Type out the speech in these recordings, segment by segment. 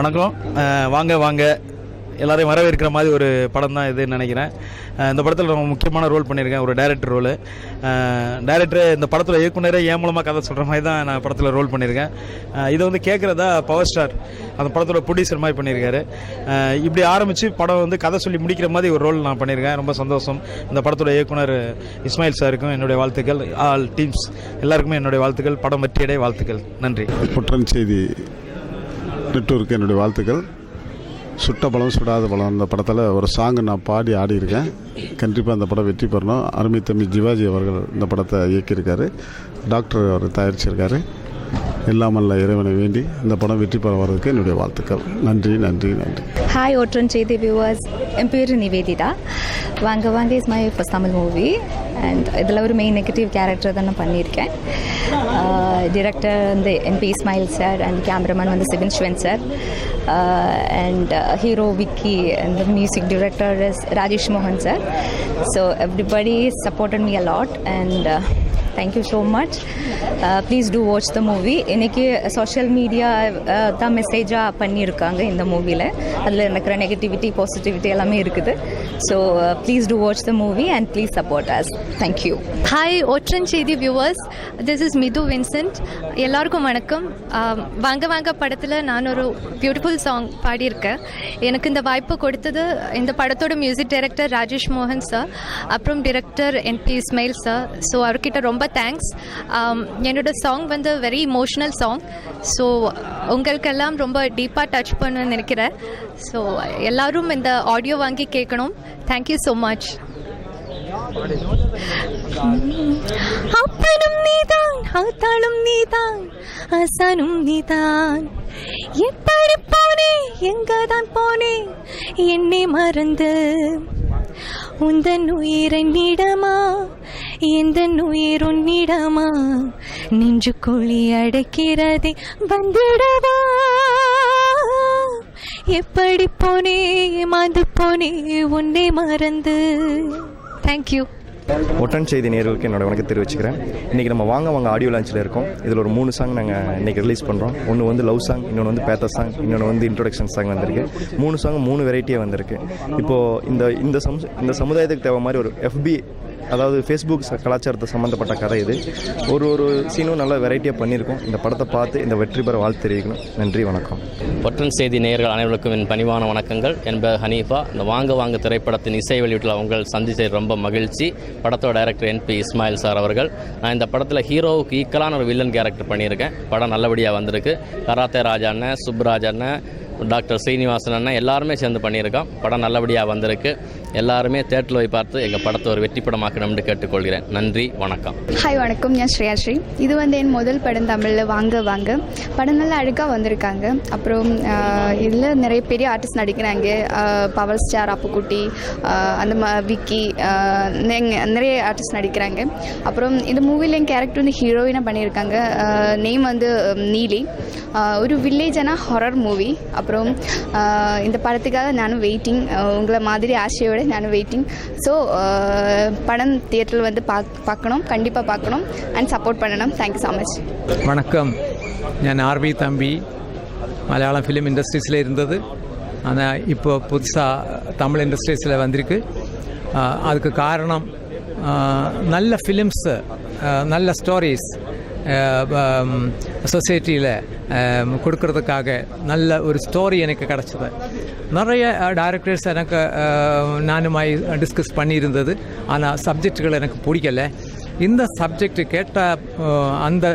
வணக்கம். வாங்க வாங்க எல்லாரையும் வரவேற்கிற மாதிரி ஒரு படம் தான் இதுன்னு நினைக்கிறேன். இந்த படத்தில் ரொம்ப முக்கியமான ரோல் பண்ணியிருக்கேன், ஒரு டைரக்டர் ரோல். டைரக்டர் இந்த படத்தில் இயக்குனரே என் மூலமாக கதை சொல்கிற மாதிரி தான் நான் படத்தில் ரோல் பண்ணியிருக்கேன். இதை வந்து கேட்குறதா பவர் ஸ்டார் அந்த படத்தோட ப்ரொடியூசர் மாதிரி பண்ணியிருக்காரு. இப்படி ஆரம்பித்து படம் வந்து கதை சொல்லி முடிக்கிற மாதிரி ஒரு ரோல் நான் பண்ணியிருக்கேன். ரொம்ப சந்தோஷம். இந்த படத்தோட இயக்குனர் இஸ்மாயில் சாருக்கும் என்னுடைய வாழ்த்துக்கள். ஆல் டீம்ஸ் எல்லாருக்குமே என்னுடைய வாழ்த்துக்கள். படம் வெற்றியடைய வாழ்த்துக்கள். நன்றி. குற்றன் செய்தி நெட்வொர்க்கு என்னுடைய வாழ்த்துக்கள். சுட்ட பழம் சுடாத பழம் அந்த படத்தில் ஒரு சாங்கு நான் பாடி ஆடியிருக்கேன். கண்டிப்பாக அந்த படம் வெற்றி பெறணும். அருமை தம்பி ஜிவாஜி அவர்கள் இந்த படத்தை இயக்கியிருக்காரு. டாக்டர் அவர் தயாரிச்சிருக்காரு. எல்லாமல்ல இறைவனை வேண்டி இந்த படம் வெற்றி பெற வர்றதுக்கு என்னுடைய வாழ்த்துக்கள். நன்றி நன்றி நன்றி. ஹாய் ஒற்றன் செய்தி வியூவர்ஸ், என் பேர் நிவேதிதா. வாங்க வாங்க is my first Tamil movie and இதில் ஒரு மெயின் நெகட்டிவ் கேரக்டர் தான் நான் பண்ணியிருக்கேன். டிரெக்டர் வந்து N P Ismail sir and cameraman வந்து Sivan Sivan sir and hero Vicky and the music director is Rajesh Mohan sir. So everybody supported me a lot and thank you so much. Please do watch the movie. இன்னைக்கு social media தான் மெசேஜாக பண்ணியிருக்காங்க இந்த மூவியில். அதில் இருக்கிற negativity positivity எல்லாமே இருக்குது. So please do watch the movie and please support us. Thank you. Hi ஒற்றன் செய்தி viewers, this is Mithu Vincent. எல்லாருக்கும் வணக்கம். வாங்க வாங்க படத்தில் நான் ஒரு பியூட்டிஃபுல் சாங் பாடியிருக்கேன். எனக்கு இந்த வாய்ப்பு கொடுத்தது இந்த படத்தோட மியூசிக் டைரக்டர் ராஜேஷ் மோகன் சார், அப்புறம் director NP Ismail sir. So அவர்கிட்ட ரொம்ப தேங்க்ஸ். என்னோட சாங் வந்து வெரி இமோஷ்னல் சாங். ஸோ உங்களுக்கெல்லாம் ரொம்ப டீப்பாக டச் பண்ண நினைக்கிறேன். ஸோ எல்லோரும் இந்த ஆடியோ வாங்கி கேட்கணும். Thank you so much. அப்பனும் நீதான், ஆத்தாளும் நீதான், ஆசானும் நீதான். எப்படி போனே, எங்கதான் போனே, என்னை மறந்து உந்தன் உயிரை நீடமா, எந்த உயிர் உன்னிடமா, நெஞ்சு குழி அடைக்கிறதே வந்திடவா. எப்படி போனே, மாந்து போனே, உன்னை மறந்து. தேங்க்யூ. ஒற்றன் செய்தி நேயர்களுக்கு என்னோட வணக்கம் தெரிவிச்சுக்கிறேன். இன்றைக்கி நம்ம வாங்க வாங்க ஆடியோ லான்ச்சில் இருக்கோம். இதில் ஒரு 3 சாங் நாங்கள் இன்றைக்கி ரிலீஸ் பண்ணுறோம். ஒன்று வந்து லவ் சாங், இன்னொன்று வந்து பேத்த சாங், இன்னொன்று வந்து இன்ட்ரோடக்ஷன் சாங் வந்திருக்கு. 3 சாங் 3 வெரைட்டியாக வந்திருக்கு. இப்போது இந்த சமுதாயத்துக்கு தேவை மாதிரி ஒரு FB, அதாவது ஃபேஸ்புக் கலாச்சாரத்தை சம்மந்தப்பட்ட கதை இது. ஒரு சீனும் நல்லா வெரைட்டியாக பண்ணியிருக்கோம். இந்த படத்தை பார்த்து இந்த வெற்றி பெற வாழ்த்து தெரிவிக்கணும். நன்றி, வணக்கம். ஒற்றன் செய்தி நேயர்கள் அனைவருக்கும் என் பணிவான வணக்கங்கள். என்பது ஹனீஃபா. இந்த வாங்க வாங்க திரைப்படத்தின் இசை வெளியீட்டில் உங்கள் சந்திச்சது ரொம்ப மகிழ்ச்சி. படத்தோட டைரக்டர் என்பி இஸ்மாயில் சார் அவர்கள். நான் இந்த படத்தில் ஹீரோவுக்கு ஈக்குவலான ஒரு வில்லன் கேரக்டர் பண்ணியிருக்கேன். படம் நல்லபடியாக வந்திருக்கு. கராத்தே ராஜா அண்ணன், சுப்ராஜ் அண்ணன், டாக்டர் ஸ்ரீனிவாசன் அண்ணன் எல்லாருமே சேர்ந்து பண்ணியிருக்கோம். படம் நல்லபடியாக வந்திருக்கு. எல்லாருமே தேட்டரில் போய் பார்த்து எங்கள் படத்தை ஒரு வெற்றி படமாக்கணும்னு கேட்டுக்கொள்கிறேன். நன்றி, வணக்கம். ஹாய் வணக்கம், நான் ஸ்ரீ. இது வந்து என் முதல் படம் தமிழில். வாங்க வாங்க படம் நல்லா அழகாக வந்திருக்காங்க. அப்புறம் இதில் நிறைய பெரிய ஆர்டிஸ்ட் நடிக்கிறாங்க. பவர் ஸ்டார் அப்புக்குட்டி, அந்த விக்கி, நிறைய ஆர்டிஸ்ட் நடிக்கிறாங்க. அப்புறம் இந்த மூவியில் என் கேரக்டர் வந்து ஹீரோயினாக பண்ணியிருக்காங்க. நேம் வந்து நீலி. ஒரு வில்லேஜான ஹாரர் மூவி. அப்புறம் இந்த படத்துக்காக நானும் வெயிட்டிங். உங்களை மாதிரி ஆசையோடு நானும் வெயிட்டிங். ஸோ படம் தியேட்டரில் வந்து பார்க்கணும், கண்டிப்பாக பார்க்கணும் அண்ட் சப்போர்ட் பண்ணணும். Thank you so much. வணக்கம், ഞാൻ RV தம்பி. மலையாளம் ஃபிலிம் இண்டஸ்ட்ரீஸில் இருந்தது. ஆனால் இப்போ புதுசாக தமிழ் இண்டஸ்ட்ரீஸில் வந்திருக்கு. அதுக்கு காரணம் நல்ல ஃபிலிம்ஸு, நல்ல ஸ்டோரிஸ் சொசைட்டியில் கொடுக்கறதுக்காக நல்ல ஒரு ஸ்டோரி எனக்கு கிடச்சிது. நிறைய டைரக்டர்ஸ் எனக்கு நானுமாய் டிஸ்கஸ் பண்ணியிருந்தது. ஆனால் சப்ஜெக்டுகள் எனக்கு பிடிக்கலை. இந்த சப்ஜெக்ட் கேட்ட அந்த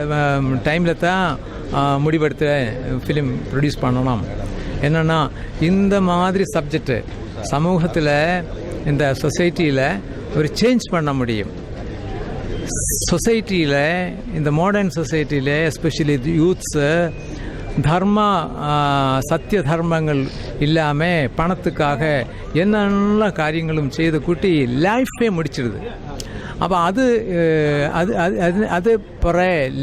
டைமில் தான் முடிவெடுத்து ஃபிலிம் ப்ரொடியூஸ் பண்ணணும். என்னென்னா இந்த மாதிரி சப்ஜெக்டு சமூகத்தில், இந்த சொசைட்டியில் ஒரு சேஞ்ச் பண்ண முடியும். சொசைட்டியில், இந்த மாடர்ன் சொசைட்டியில் எஸ்பெஷலி யூத்ஸு தர்மா, சத்திய தர்மங்கள் இல்லாமல் பணத்துக்காக என்னென்ன காரியங்களும் செய்து கூட்டி லைஃபே முடிச்சிடுது. அப்போ அது அது அது அது பிற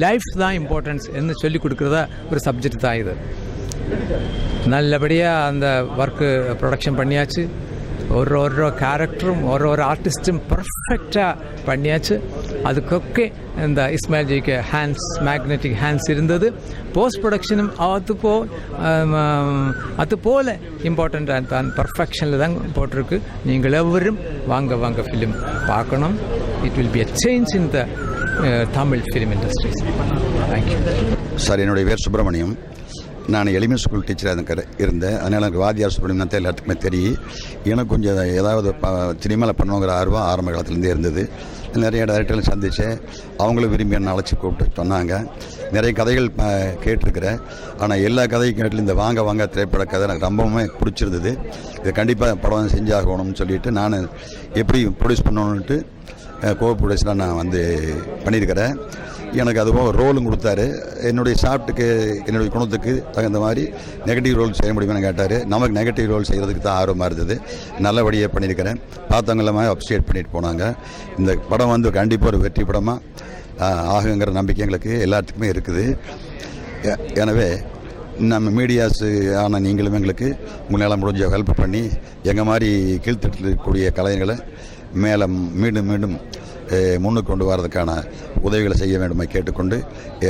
லைஃப் தான் இம்பார்ட்டன்ஸ் என்று சொல்லி கொடுக்குறதா ஒரு சப்ஜெக்ட் தான் இது. நல்லபடியாக அந்த ஒர்க்கு ப்ரொடக்ஷன் பண்ணியாச்சு. ஒரு கேரக்டரும் ஒரு ஆர்டிஸ்ட்டும் பர்ஃபெக்டாக பண்ணியாச்சு. அதுக்கொക്കെ இந்த இஸ்மாயில் ஜிக்கு மேக்னெட்டிக் ஹேண்ட்ஸ் இருந்தது. போஸ்ட் ப்ரொடக்ஷனும் அதுபோல் இம்பார்ட்டண்ட்டாக தான், பர்ஃபெக்ஷனில் தான் போட்டிருக்கு. நீங்கள் எவரும் வாங்க ஃபிலிம் பார்க்கணும். It will be a change in the Tamil film industries. Thank you sir. என்னுடைய பேர் சுப்பிரமணியம். நான் எலிமெண்ட் ஸ்கூல் டீச்சராக இருந்தேன். அதனால் எனக்கு வாத்தியார் சுப்பிரமணியம் தான் எல்லாத்துக்குமே தெரியும். எனக்கு கொஞ்சம் ஏதாவது சினிமாவில் பண்ணுவோங்கிற ஆர்வம் ஆரம்ப காலத்துலேருந்தே இருந்தது. நிறைய டைரக்டர்கள் சந்தித்தேன். அவங்களும் விரும்பி என்னை அழைச்சி கூப்பிட்டு சொன்னாங்க. நிறைய கதைகள் கேட்டிருக்கிறேன். ஆனால் எல்லா கதையும் கேட்டு இந்த வாங்க திரைப்பட கதை எனக்கு ரொம்பவுமே பிடிச்சிருந்தது. இதை கண்டிப்பாக படம் செஞ்சாகணும்னு சொல்லிவிட்டு நான் எப்படி ப்ரொடியூஸ் பண்ணணுன்ட்டு கோ ப்ரொடியூஸராக நான் பண்ணியிருக்கிறேன். எனக்கு அதுவும் ரோலும் கொடுத்தாரு. என்னுடைய ஷார்ட்டுக்கு என்னுடைய குணத்துக்கு தகுந்த மாதிரி நெகட்டிவ் ரோல் செய்ய முடியுமான்னு கேட்டார். நமக்கு நெகட்டிவ் ரோல் செய்கிறதுக்கு தான் ஆர்வமாக இருந்தது. நல்லபடியாக பண்ணியிருக்கிறேன். பார்த்தவங்கள அப்ரிஷியேட் பண்ணிட்டு போனாங்க. இந்த படம் கண்டிப்பாக ஒரு வெற்றி படமாக ஆகுங்கிற நம்பிக்கை எங்களுக்கு எல்லாத்துக்குமே இருக்குது. எனவே நம்ம மீடியாஸு ஆன நீங்களும் எங்களுக்கு உங்களால் முடிஞ்ச ஹெல்ப் பண்ணி எங்கள் மாதிரி கீழ்த்தட்டில் இருக்கக்கூடிய கலைஞர்களை மேலே மீண்டும் முன்னுக்கு கொண்டு வரதுக்கான உதவிகளை செய்ய வேண்டுமா கேட்டுக்கொண்டு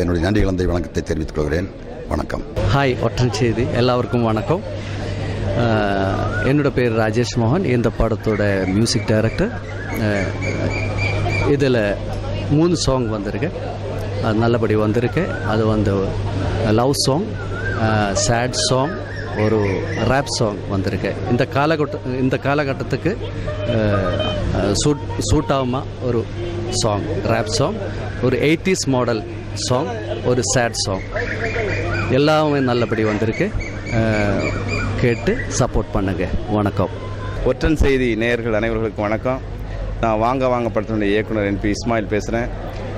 என்னுடைய நன்றி கலந்த வணக்கத்தை தெரிவித்துக் கொள்கிறேன். வணக்கம். ஹாய், ஒற்றன் செய்தி எல்லாருக்கும் வணக்கம். என்னோட பேர் ராஜேஷ் மோகன். இந்த படத்தோட மியூசிக் டைரக்டர். இதில் 3 சாங் வந்திருக்கு. அது நல்லபடி வந்திருக்கு. அது லவ் சாங், சேட் சாங், ஒரு ரேப் சாங் வந்திருக்கு. இந்த காலகட்டத்துக்கு சூட் ஆகுமா ஒரு சாங், ரேப் சாங், ஒரு 80s மாடல் சாங், ஒரு சேட் சாங், எல்லாமே நல்லபடி வந்திருக்கு. கேட்டு சப்போர்ட் பண்ணுங்க. வணக்கம். ஒற்றன் செய்தி நேயர்கள் அனைவர்களுக்கும் வணக்கம். நான் வாங்க படத்தினுடைய இயக்குனர் என்பி இஸ்மாயில் பேசுகிறேன்.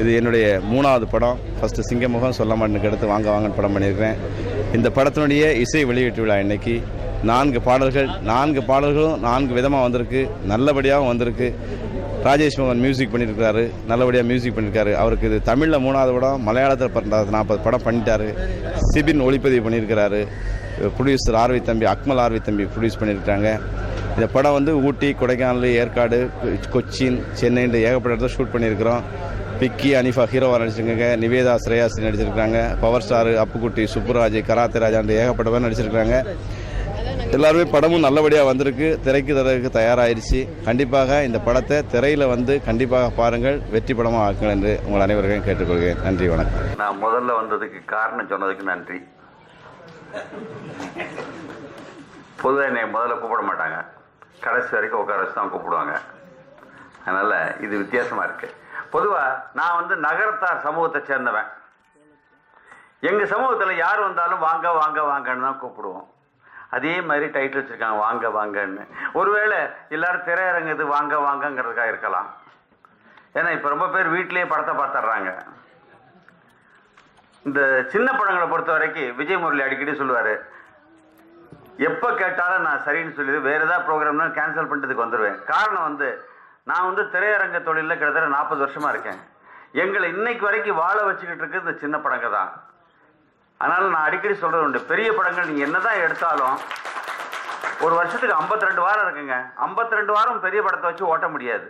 இது என்னுடைய 3வது படம். ஃபஸ்ட்டு சிங்கமுகம் சொல்ல மாட்டேனுக்கு அடுத்து வாங்கன்னு படம் பண்ணியிருக்கிறேன். இந்த படத்தினுடைய இசை வெளியீட்டு விழா இன்னைக்கு 4 பாடல்களும் 4 விதமாக வந்திருக்கு. நல்லபடியாகவும் வந்திருக்கு. ராஜேஷ் மோகன் மியூசிக் பண்ணியிருக்காரு. நல்லபடியாக மியூசிக் பண்ணியிருக்காரு. அவருக்கு இது தமிழில் 3வது படம், மலையாளத்தில் 40 படம் பண்ணிட்டாரு. சிபின் ஒளிப்பதிவு பண்ணியிருக்கிறாரு. ப்ரொடியூசர் அக்மல் ஆர்வி தம்பி ப்ரொடியூஸ் பண்ணியிருக்காங்க. இந்த படம் ஊட்டி, கொடைக்கானல், ஏற்காடு, கொச்சின், சென்னைன்னு ஏகப்பட்ட இடத்துல ஷூட் பண்ணியிருக்கிறோம். பிக்கி, அனிஃபா ஹீரோவாக நடிச்சிருக்காங்க. நிவேதா, ஸ்ரேயாஸ்ரீ நடிச்சிருக்காங்க. Power star Appukutty, Subburaj, karate ராஜாண்டு ஏகப்பட்ட பேர் நடிச்சிருக்காங்க. எல்லாருமே படமும் நல்லபடியாக வந்திருக்கு. திரைக்கு தயாராகிடுச்சு. கண்டிப்பாக இந்த படத்தை திரையில் கண்டிப்பாக பாருங்கள். வெற்றி படமாக ஆக்குங்கள் என்று உங்கள் அனைவரையும் கேட்டுக்கொள்கிறேன். நன்றி, வணக்கம். நான் முதல்ல வந்ததுக்கு காரணம் சொன்னதுக்கு நன்றி. பொதுவாக என்னை முதல்ல கூப்பிட மாட்டாங்க. கடைசி வரைக்கும் உட்கார வச்சு தான் கூப்பிடுவாங்க. அதனால் இது வித்தியாசமாக இருக்குது. பொதுவாக நான் நகரத்தார் சமூகத்தை சேர்ந்தவன். எங்கள் சமூகத்தில் யார் வந்தாலும் வாங்கன்னு தான் கூப்பிடுவோம். அதே மாதிரி டைட்டில் வச்சுருக்காங்க வாங்கன்னு. ஒருவேளை எல்லாரும் திரையரங்குது வாங்கங்கிறதுக்காக இருக்கலாம். ஏன்னா இப்போ ரொம்ப பேர் வீட்டிலேயே படத்தை பார்த்துட்றாங்க. இந்த சின்ன படங்களை பொறுத்த வரைக்கும் விஜய் முரளி அடிக்கடி சொல்லுவார், எப்போ கேட்டாலும் நான் சரின்னு சொல்லி வேறு ஏதாவது ப்ரோக்ராம்னா கேன்சல் பண்ணுறதுக்கு வந்துடுவேன். காரணம் நான் திரையரங்க தொழிலில் கிட்டத்தட்ட 40 வருஷமாக இருக்கேன். எங்களை இன்னைக்கு வரைக்கும் வாழ வச்சுக்கிட்டு இருக்குது இந்த சின்ன படங்க தான். அதனால் நான் அடிக்கடி சொல்கிறது உண்டு, பெரிய படங்கள் நீங்கள் என்ன தான் எடுத்தாலும் ஒரு வருஷத்துக்கு 52 வாரம் இருக்குங்க. 52 வாரம் பெரிய படத்தை வச்சு ஓட்ட முடியாது.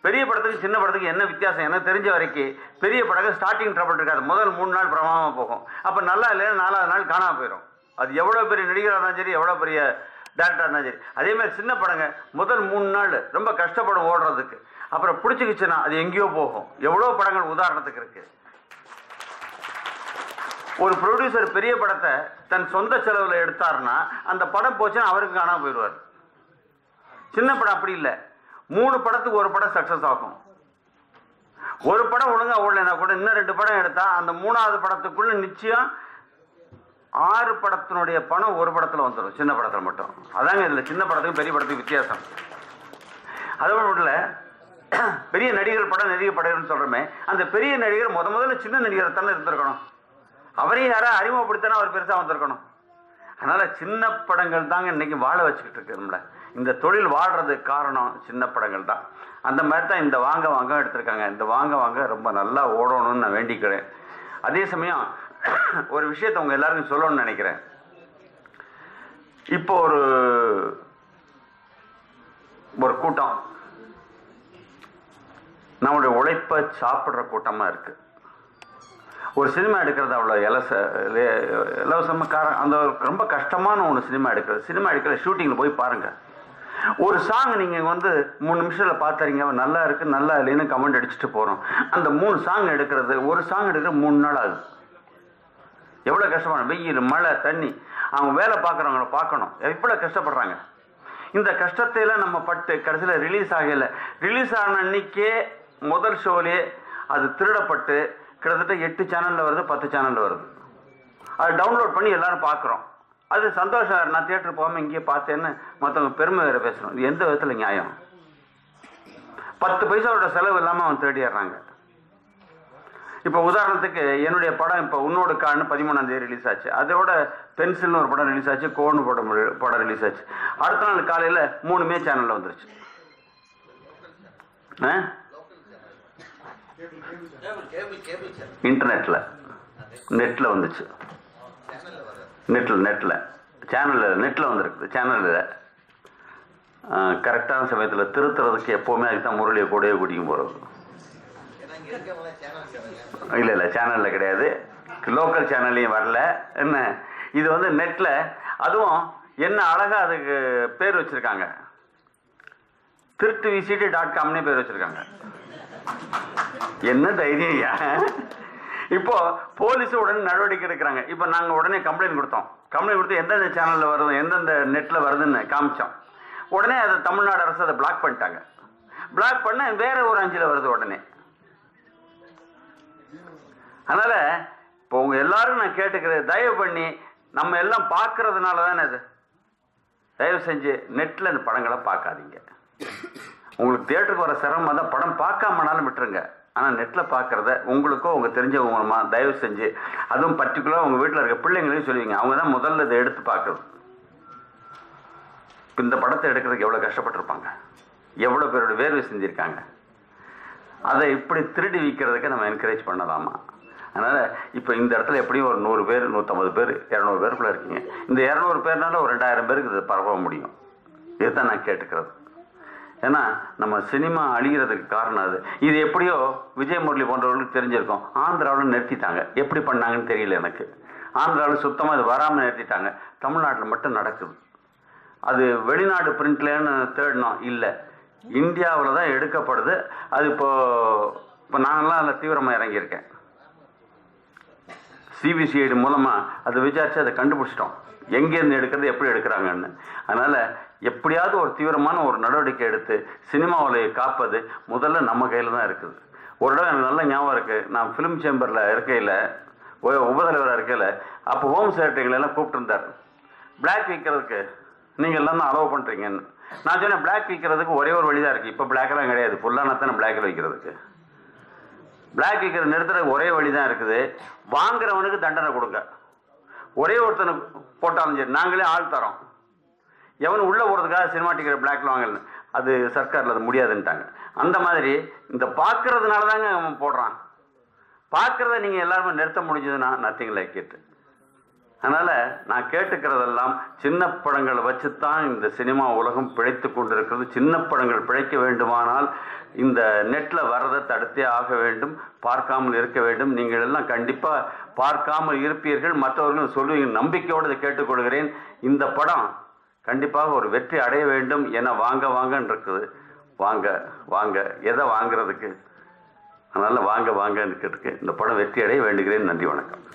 பெரிய படத்துக்கு சின்ன படத்துக்கு என்ன வித்தியாசம்? எனக்கு தெரிஞ்ச வரைக்கும் பெரிய படங்கள் ஸ்டார்டிங் ட்ரபிள் இருக்காது. முதல் 3 நாள் பிரமாதமாக போகும். அப்போ நல்லா இல்லைன்னா 4வது நாள் காணாமல் போயிடும். அது எவ்வளோ பெரிய நடிகராக இருந்தாலும் சரி, எவ்வளோ பெரிய டேரக்டராக இருந்தாலும் சரி. அதே மாதிரி சின்ன படங்க முதல் 3 நாள் ரொம்ப கஷ்டப்படும் ஓடுறதுக்கு. அப்புறம் பிடிச்சிக்கிச்சுன்னா அது எங்கேயோ போகும். எவ்வளோ படங்கள் உதாரணத்துக்கு இருக்குது. ஒரு ப்ரொடியூசர் பெரிய படத்தை தன் சொந்த செலவில் எடுத்தாருன்னா அந்த படம் போச்சுன்னா அவருக்கு காணாமல் போயிடுவார். சின்ன படம் அப்படி இல்லை. 3 படத்துக்கு ஒரு படம் சக்ஸஸ் ஆகும். ஒரு படம் ஒழுங்காக ஓடலைன்னா கூட இன்னும் 2 படம் எடுத்தால் அந்த 3வது படத்துக்குள்ள நிச்சயம் 6 படத்தினுடைய பணம் ஒரு படத்தில் வந்துடும், சின்ன படத்தில் மட்டும். அதாங்க இதில் சின்ன படத்துக்கும் பெரிய படத்துக்கு வித்தியாசம். அதோட இல்லை, பெரிய நடிகர் படம் நடிகர் படம்னு சொல்கிறோமே, அந்த பெரிய நடிகர் முதல்ல சின்ன நடிகரை தானே இருந்திருக்கணும். அவரையும் யாராவது அறிமுகப்படுத்தினா அவர் பெருசாக வந்திருக்கணும். அதனால் சின்ன படங்கள் தாங்க இன்றைக்கி வாழ வச்சுக்கிட்டு இருக்கு. நம்மளை இந்த தொழில் வாழ்கிறதுக்கு காரணம் சின்ன படங்கள் தான். அந்த மாதிரி தான் இந்த வாங்க எடுத்திருக்காங்க. இந்த வாங்க ரொம்ப நல்லா ஓடணும்னு நான் வேண்டிக்கிறேன். அதே சமயம் ஒரு விஷயத்தை உங்கள் எல்லாருக்கும் சொல்லணும்னு நினைக்கிறேன். இப்போ ஒரு ஒரு கூட்டம் நம்முடைய உழைப்பை சாப்பிட்ற கூட்டமாக இருக்குது. ஒரு சினிமா எடுக்கிறது அவ்வளோ இலவசமாக அந்த ரொம்ப கஷ்டமான ஒன்று சினிமா எடுக்கிறது. சினிமா எடுக்கிற ஷூட்டிங்கில் போய் பாருங்கள். ஒரு சாங் நீங்கள் 3 நிமிஷத்தில் பார்த்துறீங்க, நல்லா இருக்குது நல்லா இல்லைன்னு கமெண்ட் அடிச்சுட்டு போகிறோம். அந்த 3 சாங் எடுக்கிறது, ஒரு சாங் எடுக்கிற 3 நாள் ஆகுது. எவ்வளோ கஷ்டமான வெயில் மழை தண்ணி, அவங்க வேலை பார்க்குறவங்கள பார்க்கணும், எவ்வளோ கஷ்டப்படுறாங்க. இந்த கஷ்டத்தையெல்லாம் நம்ம பட்டு கடைசியில் ரிலீஸ் ஆகலை. ரிலீஸ் ஆன அன்னைக்கே முதல் ஷோலே அது திருடப்பட்டு கிட்டத்தட்ட 8 சேனலில் வருது, 10 சேனலில் வருது. அது டவுன்லோட் பண்ணி எல்லாரும் பார்க்குறோம். அது சந்தோஷம். நான் தியேட்டர் போகாமல் இங்கேயே பார்த்தேன்னு மற்றவங்க பெருமை வேறு பேசணும். இது எந்த விதத்தில் நியாயம்? 10 பைசாவோட செலவு இல்லாமல் அவன் தேடிடுறாங்க. இப்போ உதாரணத்துக்கு என்னுடைய படம் இப்போ உன்னோடு கான்னு 13ஆம் தேதி ரிலீஸ் ஆச்சு. அதோட பென்சில்னு ஒரு படம் ரிலீஸ் ஆச்சு, கோன்னு படம் ரிலீஸ் ஆச்சு. அடுத்த நாள் காலையில் 3மே சேனலில் வந்துருச்சு. இன்டர்நெட்டில் நெட்டில் வந்துச்சு. நெட்டில் வந்துருக்குது. சேனலில் கரெக்டான சமயத்தில் திருத்துறதுக்கு எப்போவுமே அதுக்கு தான் முரளியை கூடவே குடிக்கும் போகிறது. இல்லை சேனலில் கிடையாது, லோக்கல் சேனல்லையும் வரல. என்ன இது நெட்டில், அதுவும் என்ன அழகாக அதுக்கு பேர் வச்சுருக்காங்க, திருட்டுவிசிடி.comனே பேர் வச்சுருக்காங்க. என்ன தைரியா! இப்போ போலீஸ் உடனே நடவடிக்கை எடுக்கிறாங்க. இப்போ நாங்கள் உடனே கம்ப்ளைண்ட் கொடுத்து எந்தெந்த சேனலில் வருது, எந்தெந்த நெட்டில் வருதுன்னு காமிச்சோம். உடனே அதை தமிழ்நாடு அரசு அதை பிளாக் பண்ணிட்டாங்க. பிளாக் பண்ண வேற ஒரு 5ல் வருது உடனே. அதனால் இப்போ உங்கள் எல்லாரும் நான் கேட்டுக்கிறேன், தயவு பண்ணி நம்ம எல்லாம் பார்க்கறதுனால தானே இது. தயவு செஞ்சு நெட்டில் இந்த படங்களை பார்க்காதீங்க. உங்களுக்கு தியேட்டருக்கு வர சிரமம் தான், படம் பார்க்காமனாலும் விட்டுருங்க. ஆனால் நெட்டில் பார்க்குறத உங்களுக்கோ உங்கள் தெரிஞ்சவங்கமா தயவு செஞ்சு, அதுவும் பர்டிகுலராக உங்கள் வீட்டில் இருக்க பிள்ளைங்களையும் சொல்லுவீங்க. அவங்க தான் முதல்ல இதை எடுத்து பார்க்குறது. இந்த படத்தை எடுக்கிறதுக்கு எவ்வளோ கஷ்டப்பட்டிருப்பாங்க, எவ்வளோ பேரோட வேர்வை செஞ்சுருக்காங்க. அதை இப்படி திருடி விற்கிறதுக்கு நம்ம என்கரேஜ் பண்ணலாமா? அதனால் இப்போ இந்த இடத்துல எப்படியும் ஒரு 100 பேர் 150 பேர் 200 பேருக்குள்ளே இருக்கீங்க. இந்த 200 பேர்னால ஒரு 2000 பேருக்கு இது பரவ முடியும். இதுதான் நான் கேட்டுக்கிறது. ஏன்னா நம்ம சினிமா அழிகிறதுக்கு காரணம் அது. இது எப்படியோ விஜய் முரளி போன்றவர்களுக்கு தெரிஞ்சிருக்கும். ஆந்திராவில் நிறுத்திட்டாங்க, எப்படி பண்ணாங்கன்னு தெரியல எனக்கு. ஆந்திராவில் சுத்தமாக இது வராமல் நிறுத்திட்டாங்க. தமிழ்நாட்டில் மட்டும் நடக்குது. அது வெளிநாடு பிரிண்ட்லன்னு தேடினோம், இல்லை, இந்தியாவில் தான் எடுக்கப்படுது. அது இப்போ நாங்கள்லாம் அதில் தீவிரமாக இறங்கியிருக்கேன். சிபிசிஐடி மூலமாக அதை விசாரித்து அதை கண்டுபிடிச்சிட்டோம், எங்கேருந்து எடுக்கிறது எப்படி எடுக்கிறாங்கன்னு. அதனால் எப்படியாவது ஒரு தீவிரமான ஒரு நடவடிக்கை எடுத்து சினிமா உலகை காப்பது முதல்ல நம்ம கையில் தான் இருக்குது. ஒரு இடம் எனக்கு நல்ல ஞாபகம் இருக்குது. நான் ஃபிலிம் சேம்பரில் இருக்கையில், உபதலைவராக இருக்கையில், அப்போ ஹோம் செக்ரட்டரிகளெல்லாம் கூப்பிட்டுருந்தார். பிளாக் விற்கிறதுக்கு நீங்கள் எல்லாம் தான் அலோவ் பண்ணுறீங்கன்னு. நான் சொன்னேன், பிளாக் விற்கிறதுக்கு ஒரே ஒரு வழி தான் இருக்குது. இப்போ பிளாக்கெல்லாம் கிடையாது, ஃபுல்லாக தானே பிளாக்கில் வைக்கிறதுக்கு. பிளாக் விற்கிறது நிறுத்துறதுக்கு ஒரே வழி தான் இருக்குது. வாங்குறவனுக்கு தண்டனை கொடுங்க. ஒரே ஒருத்தனுக்கு போட்டாலும் சரி, நாங்களே ஆள் தரோம். எவனு உள்ளே போகிறதுக்காக சினிமா டிக்கெட் பிளாக்ல வாங்கலன்னு, அது சர்க்காரில் அது முடியாதுன்ட்டாங்க. அந்த மாதிரி இந்த பார்க்கறதுனால தாங்க அவன் போடுறான். பார்க்குறத நீங்கள் எல்லாருமே நிறுத்த முடிஞ்சதுன்னா நத்திங் லைக் இட். அதனால் நான் கேட்டுக்கிறதெல்லாம் சின்ன படங்களை வச்சு தான் இந்த சினிமா உலகம் பிழைத்து கொண்டிருக்கிறது. சின்ன படங்கள் பிழைக்க வேண்டுமானால் இந்த நெட்டில் வர்றதை தடுத்தே ஆக வேண்டும், பார்க்காமல் இருக்க வேண்டும். நீங்கள் எல்லாம் கண்டிப்பாக பார்க்காமல் இருப்பீர்கள், மற்றவர்களும் சொல்லுவீங்க. நம்பிக்கையோடு இதை கேட்டுக்கொள்கிறேன். இந்த படம் கண்டிப்பாக ஒரு வெற்றி அடைய வேண்டும் என வாங்கன்னு இருக்குது. வாங்க எதை வாங்கிறதுக்கு? அதனால் வாங்கன்னு கேட்டுருக்கு. இந்த படம் வெற்றி அடைய வேண்டுகிறேன். நன்றி, வணக்கம்.